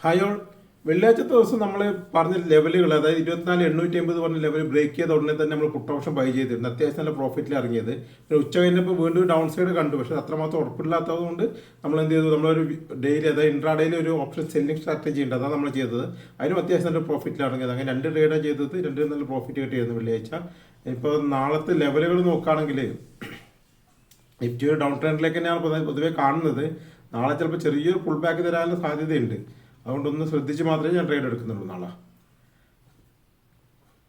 Hi all. വെള്ളിയാഴ്ചത്തെ ദിവസം നമ്മൾ പറഞ്ഞ ലെവലുകൾ, അതായത് 24,850 പറഞ്ഞ ലെവൽ ബ്രേക്ക് ചെയ്ത ഉടനെ തന്നെ നമ്മൾ പുട്ട് ഓപ്ഷൻ ബൈ ചെയ്തിരുന്നു. അത്യാവശ്യം നല്ല പ്രോഫിറ്റിൽ ഇറങ്ങിയത്. പിന്നെ ഉച്ച കഴിഞ്ഞപ്പോൾ വീണ്ടും ഡൗൺ സൈഡ് കണ്ടു. പക്ഷേ അത്രമാത്രം ഉറപ്പില്ലാത്തത് കൊണ്ട് നമ്മൾ എന്ത് ചെയ്തു, നമ്മളൊരു ഡെയിലി, അതായത് ഇൻട്രാഡേയിൽ ഒരു ഓപ്ഷൻ സെല്ലിംഗ് സ്ട്രാറ്റജി ഉണ്ട്. അതാണ് നമ്മൾ ചെയ്തത്. അതിനും അത്യാവശ്യം നല്ല പ്രോഫിറ്റിൽ ഇറങ്ങിയത്. അങ്ങനെ 2 ട്രേഡാണ് ചെയ്തത്. 2 നല്ല പ്രോഫിറ്റ് കിട്ടിയിരുന്നു വെള്ളിയാഴ്ച. ഇപ്പോൾ നാളത്തെ ലെവലുകൾ നോക്കുകയാണെങ്കിൽ നിഫ്റ്റി ഒരു ഡൗൺ ട്രെൻഡിലേക്ക് തന്നെയാണ് പൊതുവെ കാണുന്നത്. നാളെ ചിലപ്പോൾ ചെറിയൊരു പുൾ ബാക്ക് തരാനുള്ള സാധ്യതയുണ്ട്. അതുകൊണ്ടൊന്ന് ശ്രദ്ധിച്ച് മാത്രമേ ഞാൻ ട്രേഡ് എടുക്കുന്നുള്ളൂ. നാളെ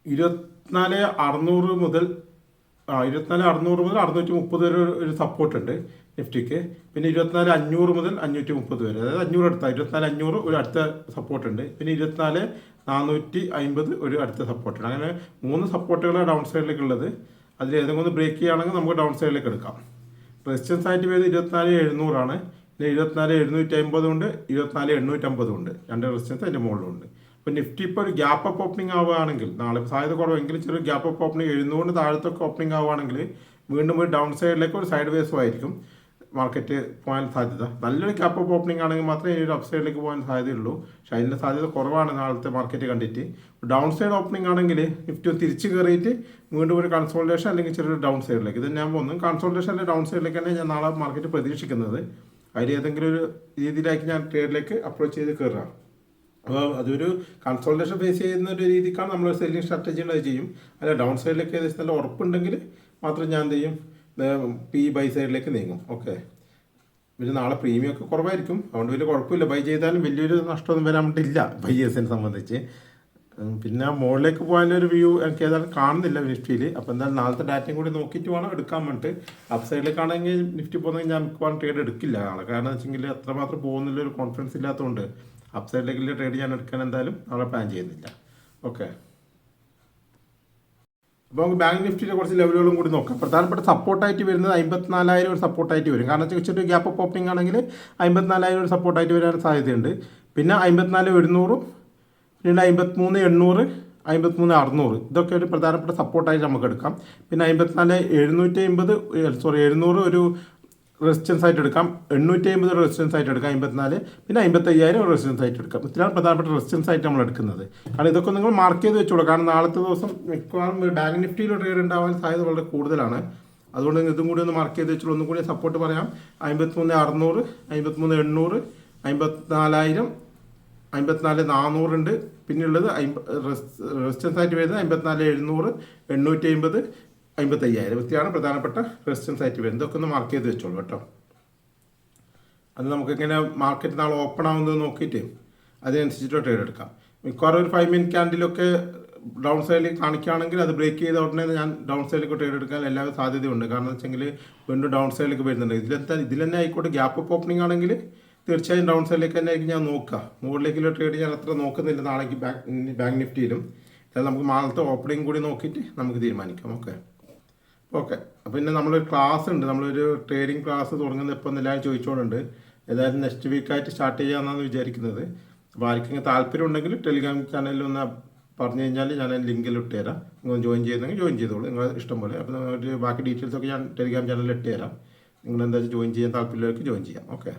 24,600 മുതൽ 630 വരെ ഒരു സപ്പോർട്ട് ഉണ്ട് നിഫ്റ്റിക്ക്. പിന്നെ 24,500 മുതൽ 530 വരെ, അതായത് 500 അടുത്ത 24,500 ഒരു അടുത്ത സപ്പോർട്ട് ഉണ്ട്. പിന്നെ 24,450 ഒരു അടുത്ത സപ്പോർട്ട് ഉണ്ട്. അങ്ങനെ 3 സപ്പോർട്ടുകളാണ് ഡൗൺ സൈഡിലേക്ക് ഉള്ളത്. അതിൽ ഏതെങ്കിലും ഒന്ന് ബ്രേക്ക് ചെയ്യുകയാണെങ്കിൽ നമുക്ക് ഡൗൺ സൈഡിലേക്ക് എടുക്കാം. റെസിസ്റ്റൻസ് ആയിട്ട് വരുന്നത് 24,700 ആണ്. പിന്നെ 24,750 ഉണ്ട്, 24,850 ഉണ്ട്. 2 റെസിസ്റ്റൻസ് അതിൻ്റെ മുകളിലുണ്ട്. അപ്പോൾ നിഫ്റ്റി ഇപ്പോൾ ഒരു ഗ്യാപ്പ് അപ്പ് ഓപ്പണിംഗ് ആവുകയാണെങ്കിൽ, നാളെ സാധ്യത കുറവെങ്കിലും ചെറിയ ഗ്യാപ്പ് അപ്പ് ഓപ്പണിംഗ് 700 താഴത്തൊക്കെ ഓപ്പണിംഗ് ആവുകയാണെങ്കിൽ വീണ്ടും ഒരു ഡൗൺ സൈഡിലേക്ക് ഒരു സൈഡ് വേസും ആയിരിക്കും മാർക്കറ്റ് പോകാൻ സാധ്യത. നല്ലൊരു ഗ്യാപ്പ് അപ്പ് ഓപ്പണിംഗ് ആണെങ്കിൽ മാത്രമേ ഈ ഒരു അപ്പ് സൈഡിലേക്ക് പോകാൻ സാധ്യതയുള്ളൂ. പക്ഷേ അതിൻ്റെ സാധ്യത കുറവാണ് നാളത്തെ മാർക്കറ്റ് കണ്ടിട്ട്. ഡൗൺ സൈഡ് ഓപ്പണിംഗ് ആണെങ്കിൽ നിഫ്റ്റി തിരിച്ച് കയറിയിട്ട് വീണ്ടും ഒരു കൺസോൾട്ടേഷൻ അല്ലെങ്കിൽ ചെറിയൊരു ഡൗൺ സൈഡിലേക്ക്, ഇത് ഞാൻ പോകുന്നു കൺസോൾട്ടേഷൻ അല്ലെങ്കിൽ ഡൗൺ സൈഡിലേക്കാണ് ഞാൻ നാളെ മാർക്കറ്റ് പ്രതീക്ഷിക്കുന്നത്. അതിൽ ഏതെങ്കിലും ഒരു രീതിയിലാക്കി ഞാൻ ട്രേഡിലേക്ക് അപ്രോച്ച് ചെയ്ത് കയറുക. അപ്പോൾ അതൊരു കൺസോൾട്ടേഷൻ ഫേസ് ചെയ്യുന്ന ഒരു രീതിക്കാണ് നമ്മൾ സെല്ലിംഗ് സ്ട്രാറ്റജി അത് ചെയ്യും. അല്ല ഡൗൺ സൈഡിലേക്ക് ഏകദേശം നല്ല ഉറപ്പുണ്ടെങ്കിൽ മാത്രം ഞാൻ എന്ത് ചെയ്യും, ബൈ സൈഡിലേക്ക് നീങ്ങും. ഓക്കെ. പിന്നെ നാളെ പ്രീമിയം ഒക്കെ കുറവായിരിക്കും, അതുകൊണ്ട് വലിയ കുഴപ്പമില്ല. ബൈ ചെയ്താലും വലിയൊരു നഷ്ടമൊന്നും വരാൻ വേണ്ടിയില്ല ബൈയേഴ്സിനെ സംബന്ധിച്ച്. പിന്നെ മുകളിലേക്ക് പോകാനൊരു വ്യൂ എനിക്ക് ഏതായാലും കാണുന്നില്ല നിഫ്റ്റിയിൽ. അപ്പോൾ എന്തായാലും നാളത്തെ ഡാറ്റയും കൂടി നോക്കിയിട്ട് വേണം എടുക്കാൻ വേണ്ടിയിട്ട്. അപ്പ് സൈഡിലേക്കാണെങ്കിൽ നിഫ്റ്റി പോകുന്നെങ്കിൽ ഞാൻ മിക്കവാറും ട്രേഡ് എടുക്കില്ല നാളെ. കാരണം എന്ന് വെച്ചെങ്കിൽ അത്രമാത്രം പോകുന്നില്ല, ഒരു കോൺഫിഡൻസ് ഇല്ലാത്തതുകൊണ്ട് അപ്പ് സൈഡിലേക്കുള്ള ട്രേഡ് ഞാൻ എടുക്കാൻ എന്തായാലും നാളെ പ്ലാൻ ചെയ്യുന്നില്ല. ഓക്കെ. അപ്പോൾ നമുക്ക് ബാങ്ക് നിഫ്റ്റിയുടെ കുറച്ച് ലെവലുകളും കൂടി നോക്കാം. പ്രധാനപ്പെട്ട സപ്പോർട്ടായിട്ട് വരുന്നത് 54,000 ഒരു സപ്പോർട്ടായിട്ട് വരും. കാരണം വെച്ചിട്ട് ഗ്യാപ്പ് അപ്പ് ഓപ്പണിംഗ് ആണെങ്കിൽ 54,000 ഒരു സപ്പോർട്ടായിട്ട് വരാൻ സാധ്യതയുണ്ട്. പിന്നെ 54,700, പിന്നെ 53,800, 53,600 ഇതൊക്കെ ഒരു പ്രധാനപ്പെട്ട സപ്പോർട്ടായിട്ട് നമുക്ക് എടുക്കാം. പിന്നെ 700 ഒരു റെസിസ്റ്റൻസ് ആയിട്ട് എടുക്കാം. 850 ഒരു റെസിസ്റ്റൻസ് ആയിട്ട് എടുക്കാം. 54, പിന്നെ 55,000 ഒരു റെസിസ്റ്റൻസ് ആയിട്ട് എടുക്കാം. ഇത്രയാണ് പ്രധാനപ്പെട്ട റെസിസ്റ്റൻസ് ആയിട്ട് നമ്മൾ എടുക്കുന്നത്. കാരണം ഇതൊക്കെ നിങ്ങൾ മാർക്ക് ചെയ്ത് വെച്ചോളൂ. കാരണം നാളത്തെ ദിവസം മിക്കവാറും ബാങ്ക് നിഫ്റ്റിയിൽ ട്രേഡ് ഉണ്ടാവാൻ സാധ്യത വളരെ കൂടുതലാണ്. അതുകൊണ്ട് ഇതും കൂടി ഒന്ന് മാർക്ക് ചെയ്ത് വെച്ചോളൂ. ഒന്നും കൂടി സപ്പോർട്ട് പറയാം. 53,600, 53,800, 54,000, 54,400 ഉണ്ട്. പിന്നെയുള്ളത് റെസിസ്റ്റൻസ് ആയിട്ട് വരുന്നത് 54,700, 850, 55,000 ഇത്രയാണ് പ്രധാനപ്പെട്ട റെസിസ്റ്റൻസ് ആയിട്ട് വരുന്നത്. ഇതൊക്കെ ഒന്ന് മാർക്ക് ചെയ്ത് വെച്ചോളൂ കേട്ടോ. അത് നമുക്കിങ്ങനെ മാർക്കറ്റ് നാളെ ഓപ്പൺ ആവുന്നത് നോക്കിയിട്ട് അതിനനുസരിച്ചിട്ട് ട്രേഡ് എടുക്കാം. മിക്കവാറും ഒരു 5 മിനിറ്റ് ക്യാൻഡിലൊക്കെ ഡൗൺ സൈഡിൽ കാണിക്കുകയാണെങ്കിൽ അത് ബ്രേക്ക് ചെയ്ത ഉടനെ ഞാൻ ഡൗൺ സൈഡിലേക്ക് ട്രേഡ് എടുക്കാൻ എല്ലാ സാധ്യതയുണ്ട്. കാരണം എന്ന് വെച്ചെങ്കിൽ വീണ്ടും ഡൗൺ സൈഡിലേക്ക് വരുന്നുണ്ട്. ഇതിൽ തന്നെ ആയിക്കോട്ടെ, ഗ്യാപ്പ് അപ്പ് ഓപ്പണിംഗ് ആണെങ്കിൽ തീർച്ചയായും ഡൗൺ സൈഡിലേക്ക് തന്നെ ആയിരിക്കും ഞാൻ നോക്കുക. മുകളിലേക്കുള്ള ട്രേഡ് ഞാൻ അത്ര നോക്കുന്നില്ല നാളേക്ക് ബാങ്ക് നിഫ്റ്റിയിലും. നമുക്ക് നാളത്തെ ഓപ്പണിംഗ് കൂടി നോക്കിയിട്ട് നമുക്ക് തീരുമാനിക്കാം. ഓക്കെ. പിന്നെ നമ്മളൊരു ക്ലാസ് ഉണ്ട്, നമ്മളൊരു ട്രേഡിംഗ് ക്ലാസ് തുടങ്ങുന്നത് എപ്പോൾ എന്നെല്ലാം ചോദിച്ചുകൊണ്ടുണ്ട്. ഏതായാലും നെക്സ്റ്റ് വീക്കായിട്ട് സ്റ്റാർട്ട് ചെയ്യാമെന്നാണ് വിചാരിക്കുന്നത്. അപ്പോൾ ആർക്കെങ്കിലും താല്പര്യം ഉണ്ടെങ്കിൽ ടെലിഗ്രാം ചാനലിൽ ഒന്ന് പറഞ്ഞു കഴിഞ്ഞാൽ ഞാൻ ലിങ്കിൽ ഇട്ടുതരാം. നിങ്ങൾ ജോയിൻ ചെയ്യുന്നെങ്കിൽ ജോയിൻ ചെയ്തോളൂ, നിങ്ങളെ ഇഷ്ടം പോലെ. അപ്പോൾ ബാക്കി ഡീറ്റെയിൽസൊക്കെ ഞാൻ ടെലിഗ്രാം ചാനലിൽ ഇട്ടുതരാം. നിങ്ങൾ എന്താ ജോയിൻ ചെയ്യാൻ താല്പര്യമുള്ളവർക്ക് ജോയിൻ ചെയ്യാം. ഓക്കെ.